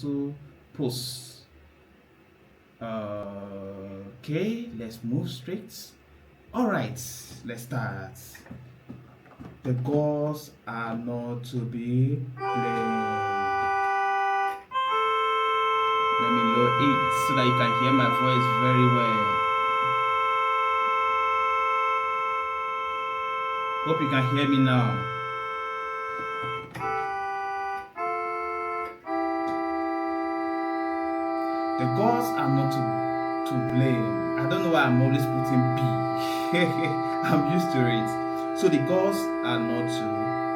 also post. Okay, let's move straight. All right, let's start. The gods are not to be blamed. Let me lower it so that you can hear my voice very well. Hope you can hear me now. The gods are not to blame. I don't know why I'm always putting B. I'm used to it. So the gods are not to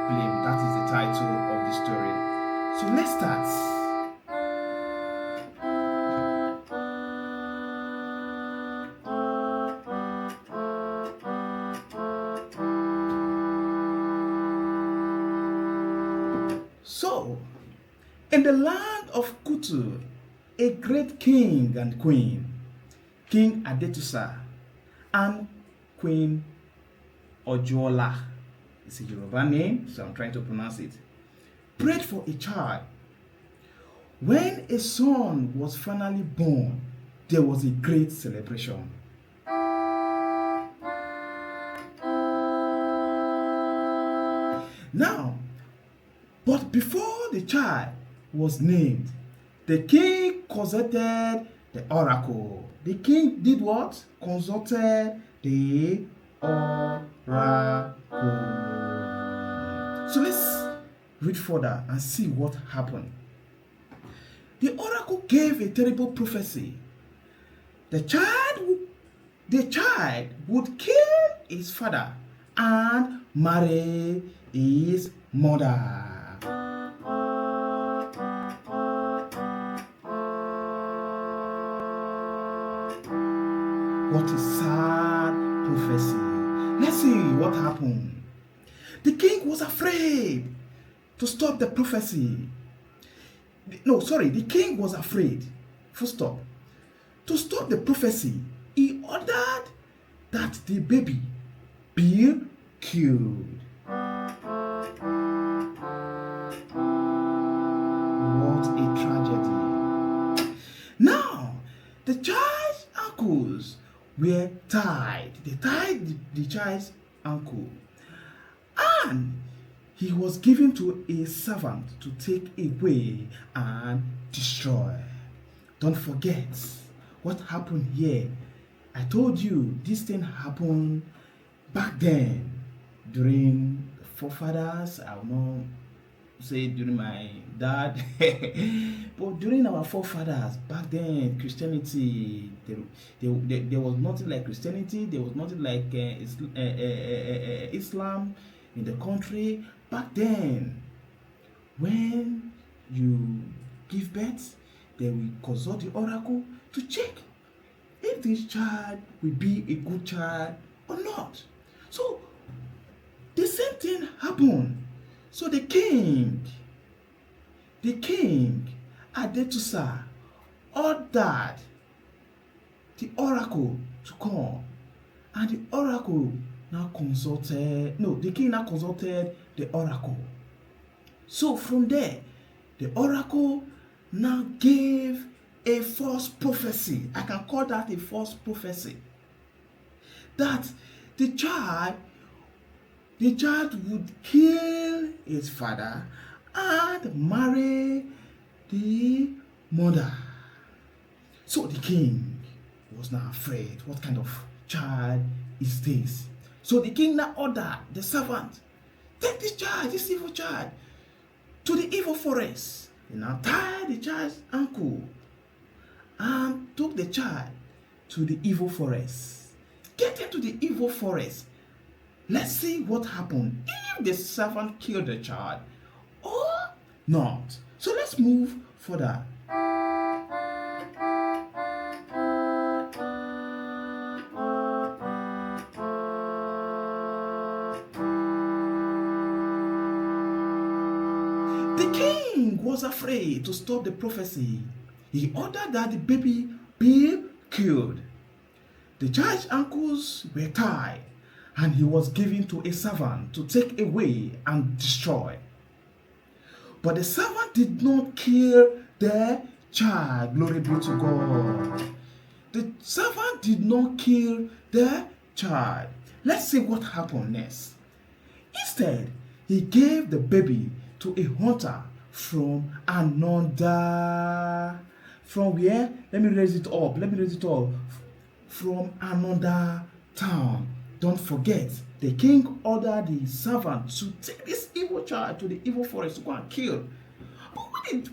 blame. That is the title of the story. So let's start. So, in the land of Kutu, a great king and queen, King Adetusa and Queen Ojola, it's a Yoruba name, so I'm trying to pronounce it, prayed for a child. When a son was finally born, there was a great celebration. Now, but before the child was named, the king consulted the oracle. The king did what? Consulted the oracle. So let's read further and see what happened. The oracle gave a terrible prophecy. The child would kill his father and marry his mother. What a sad prophecy. Let's see what happened. The king was afraid to stop the prophecy. The king was afraid. Full stop. To stop the prophecy, he ordered that the baby be killed. What a tragedy. Now, the child's ankles were tied. They tied the child's ankle. And he was given to a servant to take away and destroy. Don't forget what happened here. I told you this thing happened back then during the forefathers. I will not say during my dad, but during our forefathers back then, Christianity, there was nothing like Christianity. There was nothing like Islam in the country back then. When you give birth, they will consult the oracle to check if this child will be a good child or not. So the same thing happened. So the king Adetusa ordered the oracle to come, and the oracle the king now consulted the oracle. So from there, the oracle now gave a false prophecy. I can call that a false prophecy. That the child would kill his father and marry the mother. So the king was now afraid. What kind of child is this? So the king now ordered the servant, take this evil child, to the evil forest. He now tied the child's ankle and took the child to the evil forest. Getting to the evil forest, let's see what happened. If the servant killed the child or not. So let's move further. The king was afraid to stop the prophecy. He ordered that the baby be killed. The child's ankles were tied, and he was given to a servant to take away and destroy. But the servant did not kill the child. Glory be to God. The servant did not kill the child. Let's see what happened next. Instead, he gave the baby to a hunter from another. From where? Let me raise it up. From another town. Don't forget, the king ordered the servant to take this evil child to the evil forest to go and kill. But when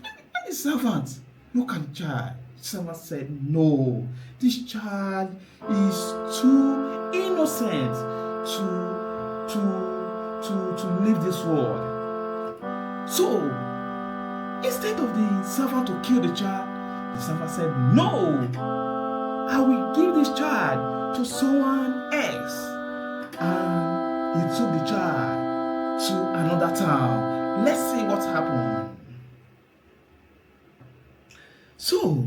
the servant look at the child, the servant said, no, this child is too innocent to leave this world. So, instead of the servant to kill the child, the servant said, no, I will give this child to someone else. And he took the child to another town. Let's see what happened. So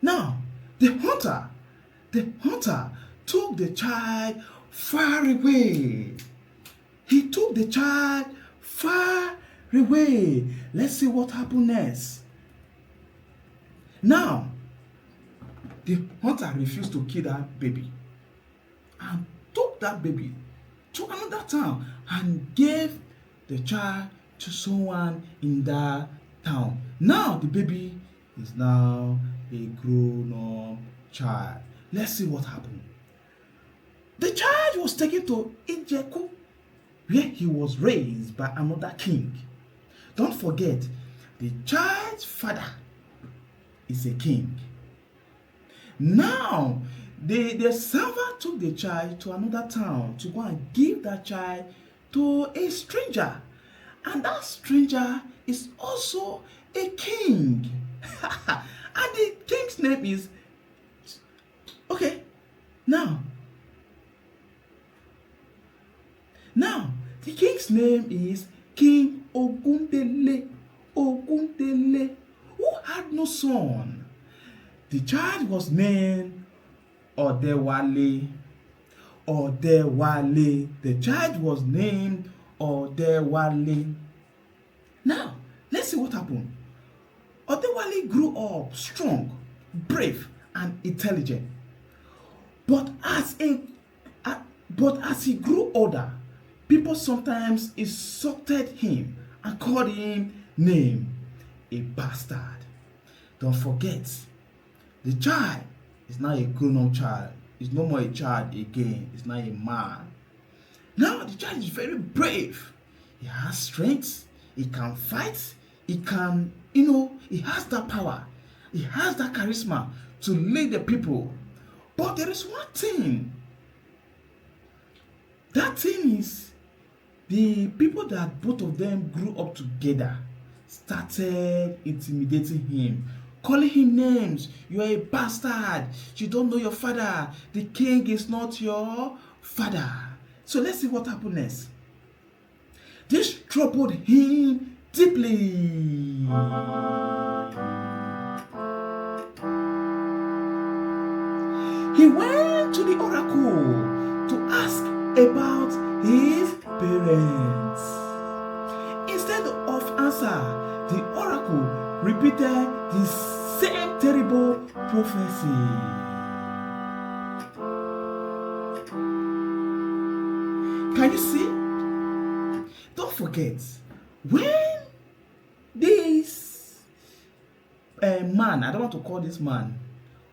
now the hunter took the child far away. He took the child far away. Let's see what happened next. Now, the hunter refused to kill that baby and took that baby to another town and gave the child to someone in that town. Now the baby is now a grown-up child. Let's see what happened. The child was taken to Ijeku, where he was raised by another king. Don't forget, the child's father is a king. Now, the servant took the child to another town to go and give that child to a stranger. And that stranger is also a king. And the king's name is... Okay, now, the king's name is King Ogundele, who had no son. The child was named Odewale. The child was named Odewale. Now, let's see what happened. Odewale grew up strong, brave, and intelligent. But as he grew older, people sometimes insulted him and called him name, a bastard. Don't forget, the child is now a grown-up child. He's no more a child again. He's now a man. Now the child is very brave. He has strength. He can fight. He can, he has that power. He has that charisma to lead the people. But there is one thing. That thing is, the people that both of them grew up together started intimidating him, calling him names. You are a bastard. You don't know your father. The king is not your father. So let's see what happened next. This troubled him deeply. He went to the oracle to ask about his parents. Instead of answer, the oracle repeated the same terrible prophecy. Can you see? Don't forget, when this man, I don't want to call this man,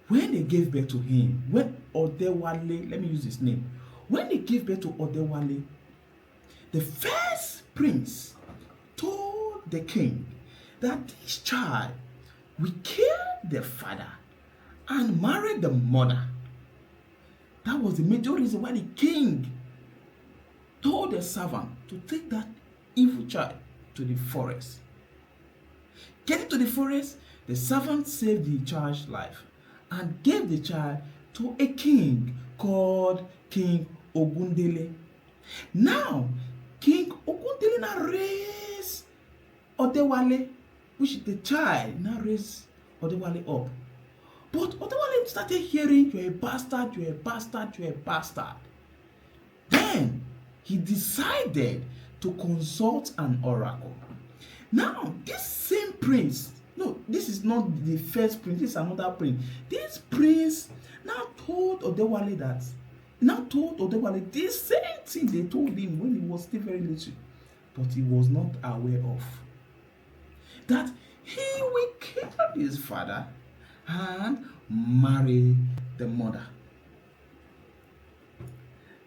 when they gave birth to him, when Odewale, let me use his name, when they gave birth to Odewale, the first prince told the king that this child will kill the father and marry the mother. That was the major reason why the king told the servant to take that evil child to the forest. Getting to the forest, the servant saved the child's life and gave the child to a king called King Ogundele. Now, King Ogundele now raised Odewale, which is the child, now raised Odewale up. But Odewale started hearing, you're a bastard, you're a bastard, you're a bastard. Then he decided to consult an oracle. Now, this same prince, no, this is not the first prince, this is another prince. This prince now told Odewale this same thing they told him when he was still very little, but he was not aware of. That he will kill his father and marry the mother.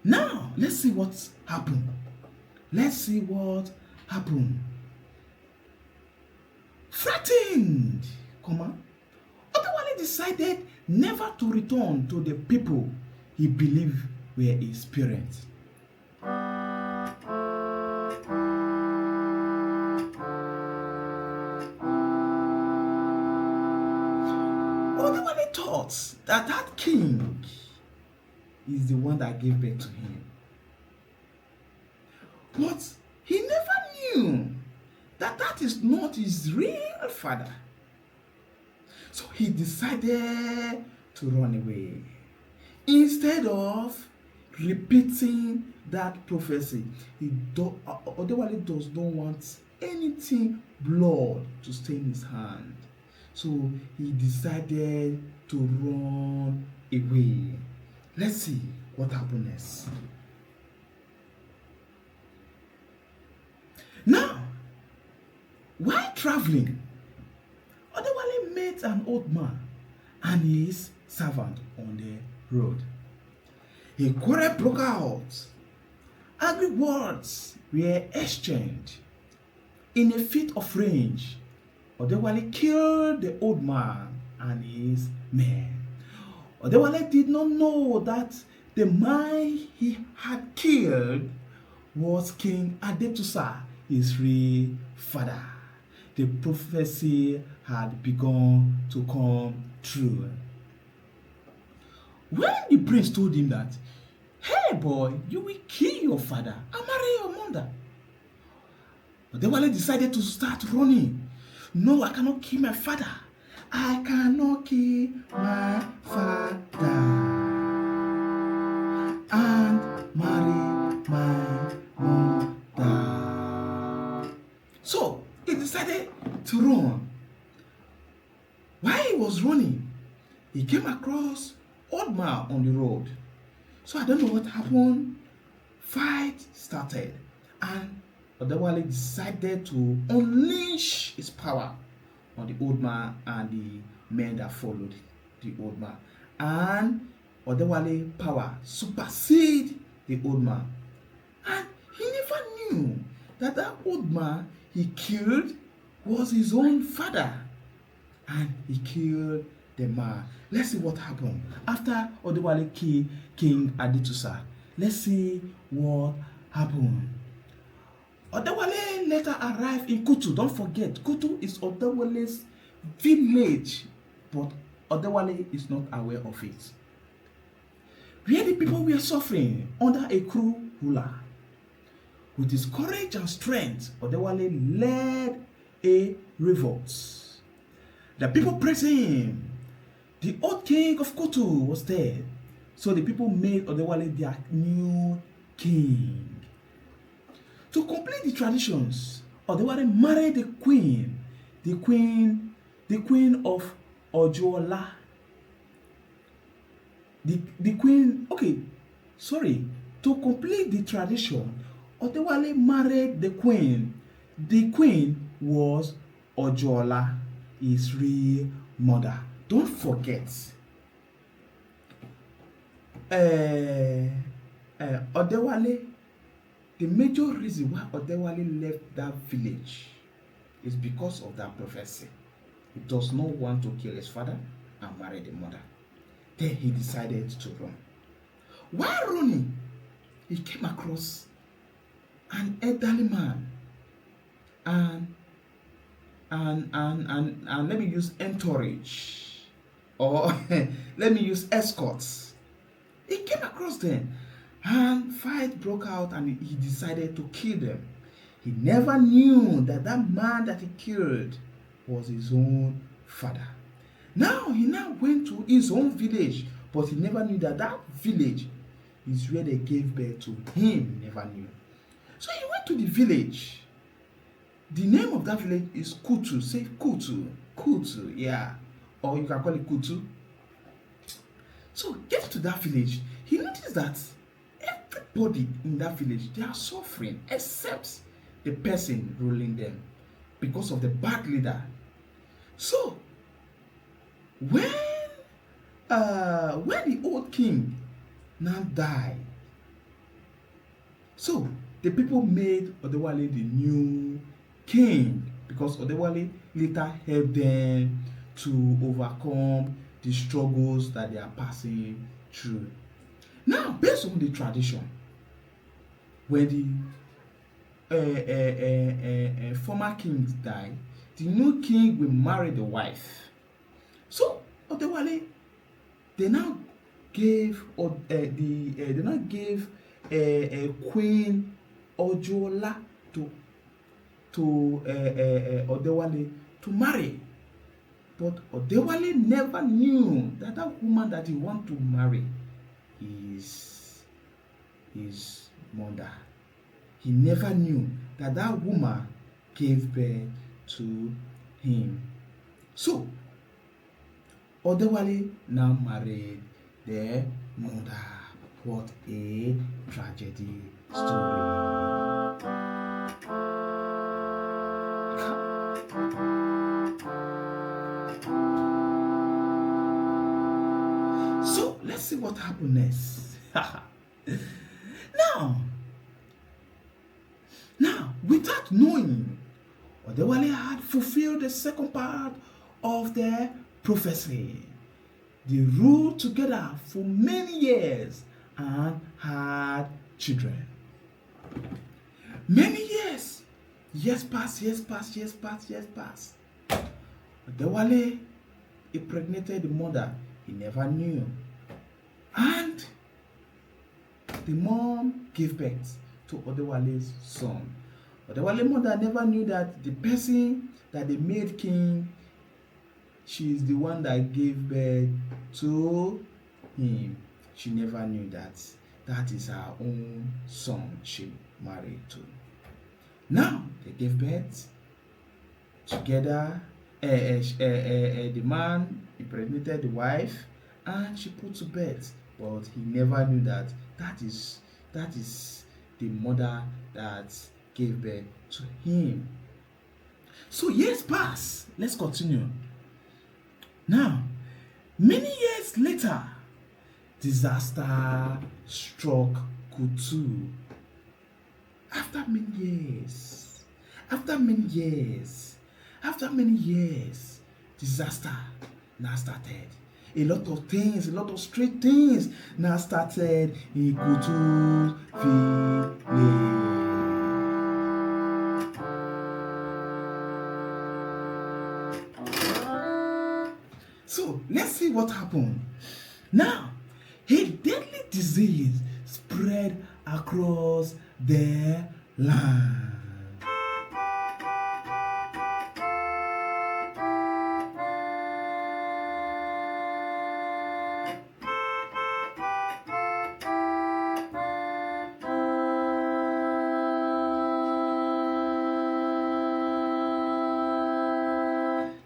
Now, let's see what happened. Frightened, Odewale decided never to return to the people he believed were his parents. Odewale thought that king is the one that gave birth to him. But he never knew that is not his real father. So he decided to run away. Instead of repeating that prophecy, Odewale does not want anything blood to stain his hand. So he decided to run away. Let's see what happened next. Now, while traveling, Odewale met an old man and his servant on the road. A quarrel broke out. Angry words were exchanged. In a fit of rage, Odewale killed the old man and his men. Odewale did not know that the man he had killed was King Adetusa, his real father. The prophecy had begun to come true. When the prince told him that, "Hey boy, you will kill your father and marry your mother," Odewale decided to start running. "No, I cannot kill my father. I cannot kill my father and marry my mother." So he decided to run. While he was running, he came across old man on the road. So I don't know what happened. Fight started, and Odewale decided to unleash his power on the old man and the men that followed the old man. And Odewale power superseded the old man. And he never knew that old man he killed was his own father. And he killed the man. Let's see what happened. After Odewale killed King Adetusa, let's see what happened. Odewale later arrived in Kutu. Don't forget, Kutu is Odewale's village, but Odewale is not aware of it. Where the people were suffering under a cruel ruler. With his courage and strength, Odewale led a revolt. The people praising him. The old king of Kutu was dead, so the people made Odewale their new king. To complete the traditions, Odewale married the queen of Ojuola. To complete the tradition, Odewale married the queen. The queen was Ojuola, his real mother. Don't forget, Odewale, the major reason why Odewale left that village is because of that prophecy. He does not want to kill his father and marry the mother. Then he decided to run. While running, he came across an elderly man and let me use entourage, or let me use escorts. He came across them and fight broke out and he decided to kill them. He never knew that man that he killed was his own father. Now he went to his own village, but he never knew that village is where they gave birth to him. He never knew. So he went to the village The name of that village is Kutu. Say Kutu. Kutu, yeah. Or you can call it Kutu. So get to that village. He noticed that everybody in that village, they are suffering except the person ruling them because of the bad leader. So when the old king now died, so the people made Odewale the new king because Odewale later helped them to overcome the struggles that they are passing through. Now, based on the tradition, when the former king died, the new king will marry the wife. So Odewale, they now gave Queen Ojola to Odewale to marry. But Odewale never knew that that woman that he want to marry is his mother. He never knew that that woman gave birth to him. So Odewale now married their mother. What a tragedy story. So let's see what happened next. Now, without knowing, Odewale had fulfilled the second part of their prophecy. They ruled together for many years and had children. Many years. Years passed. Odewale impregnated the mother. He never knew. And the mom gave birth to Odewale's son. Odewale's mother never knew that the person that they made king, she is the one that gave birth to him. She never knew that that is her own son she married to. Now they gave birth together. The man impregnated the wife and she put to bed, but he never knew that that is the mother that gave birth to him. So years pass. Let's continue. Now, many years later, disaster struck Kutu. After many years, disaster now started. A lot of strange things now started in Kutu village. So let's see what happened. Now, a deadly disease spread across their land.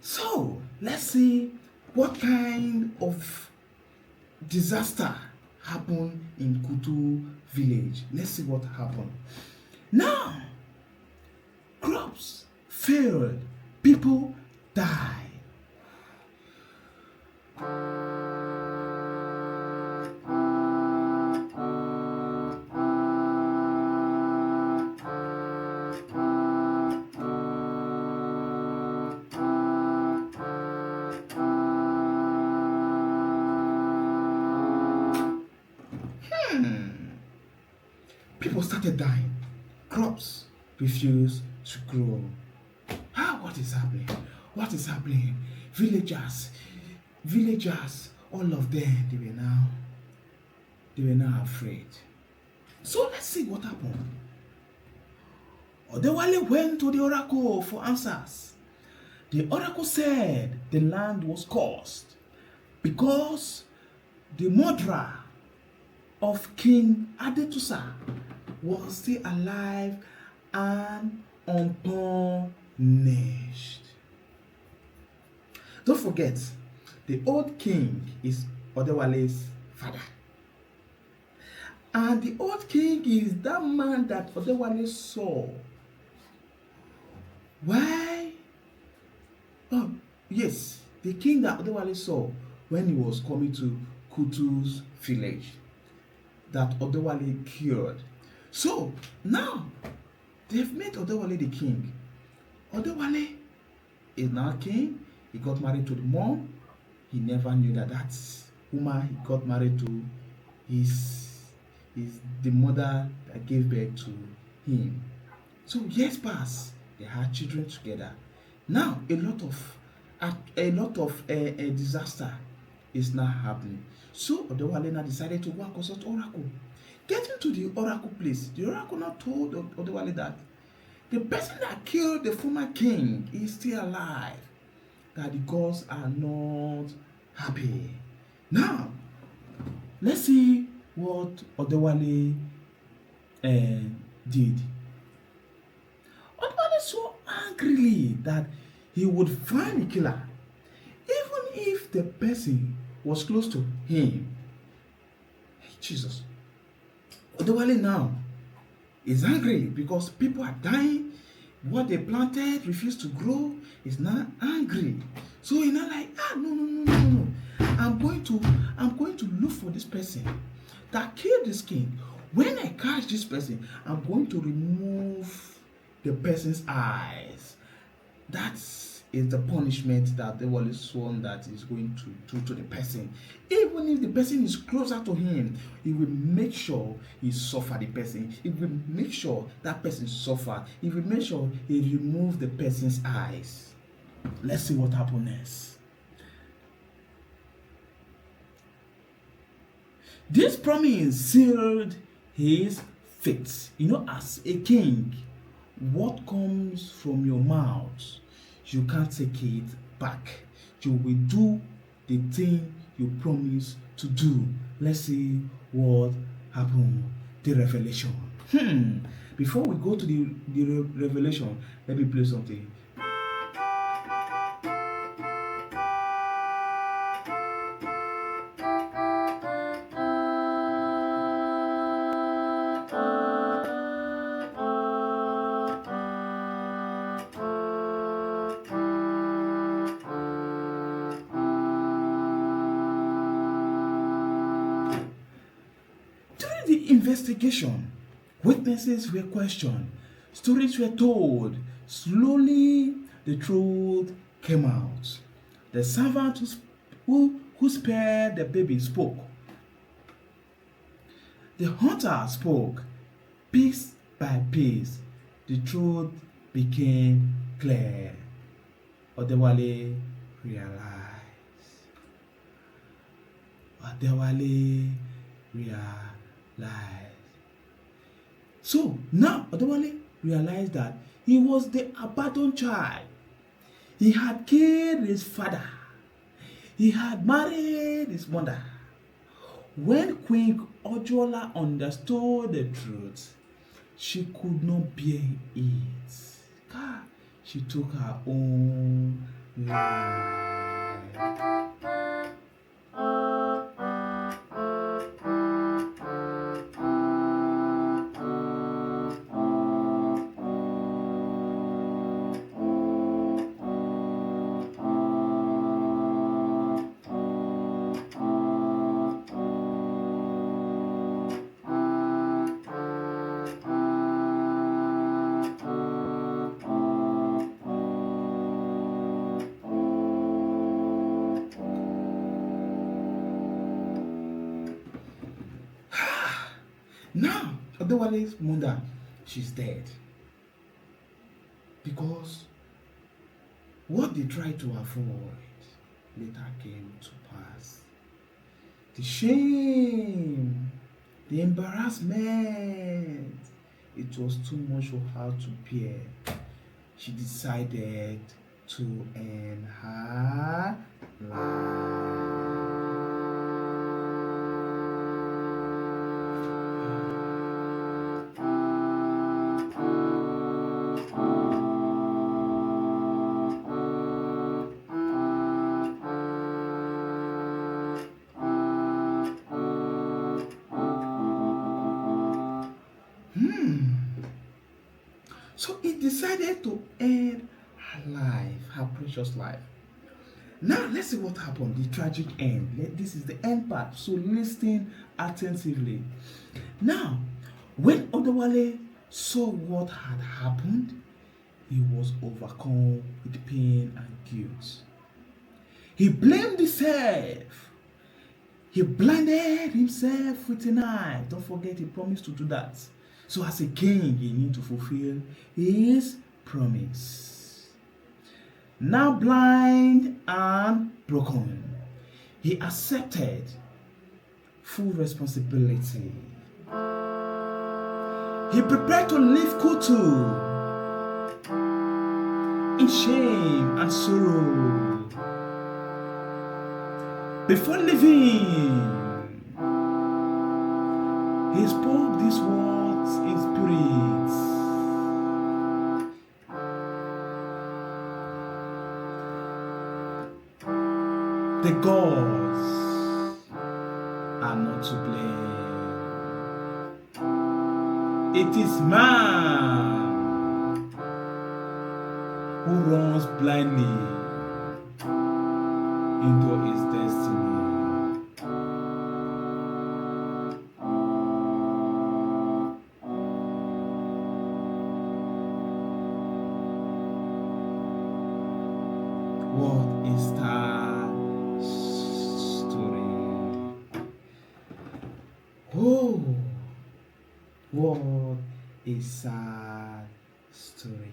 So let's see what kind of disaster happened in Kutu village. Let's see what happened. Now, crops failed, people died. People started dying. Crops refused to grow. What is happening? What is happening? Villagers, all of them, they were now afraid. So let's see what happened. Odewale went to the oracle for answers. The oracle said the land was cursed because the murderer of King Adetusa was still alive and upon nest. Don't forget, the old king is Odewale's father. And the old king is that man that Odewale saw. Why? Oh, yes, the king that Odewale saw when he was coming to Kutu's village that Odewale cured. So now they've made Odewale the king. Odewale is now king. He got married to the mom. He never knew that that's woman he got married to is the mother that gave birth to him. So years passed. They had children together. Now a lot of disaster is now happening. So Odewale now decided to go and consult Oracle. Getting to the Oracle place, the Oracle now told Odewale that the person that killed the former king is still alive. That the gods are not happy. Now, let's see what Odewale did. Odewale so angrily that he would find the killer, even if the person was close to him. Hey, Jesus. Odewale now is angry because people are dying. What they planted refused to grow. Is now angry. So he's not like, no. I'm going to look for this person that killed this king. When I catch this person, I'm going to remove the person's eyes. That is the punishment that the world is sworn that is going to do to the person. Even if the person is closer to him, he will make sure he suffer the person. He will make sure that person suffer. He will make sure he remove the person's eyes. Let's see what happens next. This promise sealed his fate. As a king, what comes from your mouth, you can't take it back. You will do the thing you promise to do. Let's see what happened. The revelation. Before we go to the revelation, let me play something. During the investigation, witnesses were questioned, stories were told. Slowly, the truth came out. The servant who spared the baby spoke. The hunter spoke. Piece by piece, the truth became clear. Odewale realized. So now Odewale realized that he was the abandoned child. He had killed his father. He had married his mother. When Queen Ojuola understood the truth, she could not bear it. She took her own life. Now, Odewale's mother, she's dead. Because what they tried to avoid later came to pass. The shame, the embarrassment, it was too much for her to bear. She decided to end her life. So he decided to end her life, her precious life. Now let's see what happened, the tragic end. This is the end part, so listen attentively. Now, when Odewale saw what had happened, he was overcome with pain and guilt. He blamed himself. He blinded himself with a knife. Don't forget, he promised to do that. So as a king, he needs to fulfill his promise. Now blind and broken, he accepted full responsibility. He prepared to leave Kutu in shame and sorrow. Before leaving, he spoke these words in spirit. The gods are not to blame. It is man who runs blindly into his destiny. What is that story? Oh, what a sad story.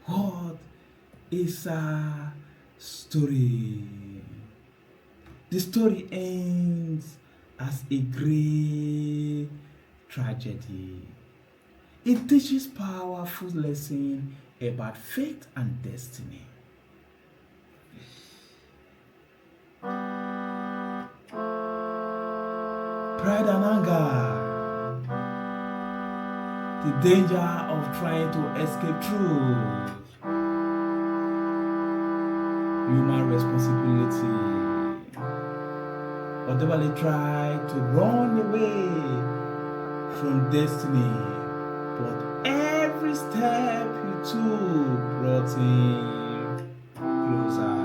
What is a story? The story ends as a great tragedy. It teaches powerful lesson about fate and destiny. Pride and anger. The danger of trying to escape truth. Human responsibility. Whatever they try to run away from destiny, but every step he took brought him closer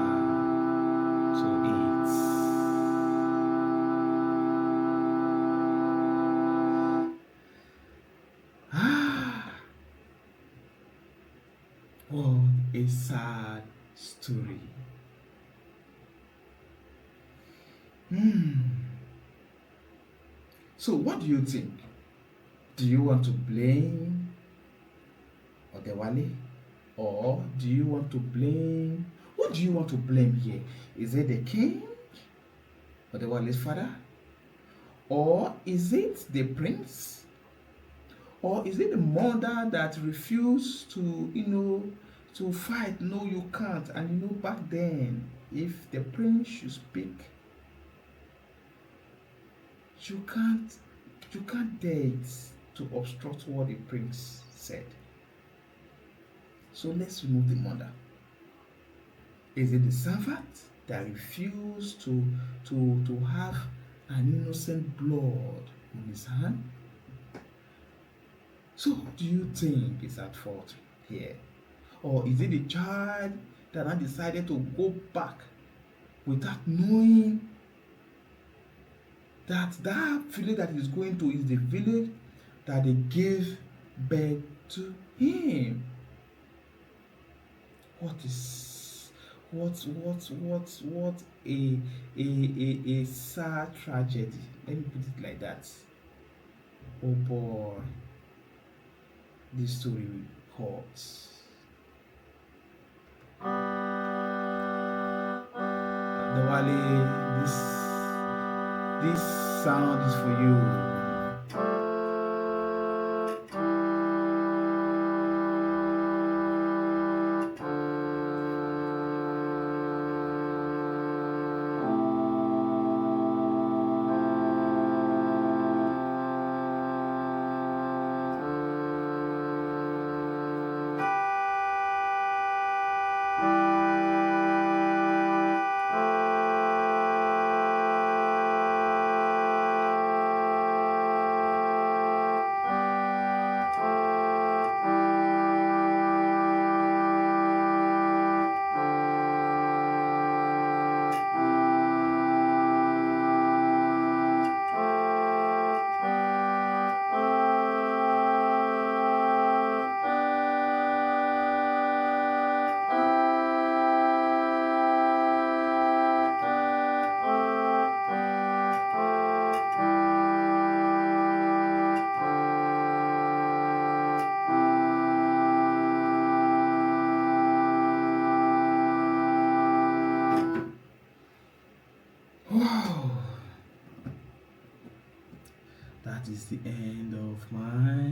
to it. What a sad story. So what do you think? Do you want to blame Odewale? Or do you want to blame... What do you want to blame here? Is it the king? Odewale's father? Or is it the prince? Or is it the mother that refused to, to fight? No, you can't. And back then, if the prince should speak, you can't dare it to obstruct what the prince said. So let's remove the mother. Is it the servant that refused to have an innocent blood on his hand? So who do you think is at fault here? Or is it the child that had decided to go back without knowing that village that he's going to is the village that they gave birth to him? What a sad tragedy. Let me put it like that. Oh boy, this story hurts. The Wale, this sound is for you. that is the end of my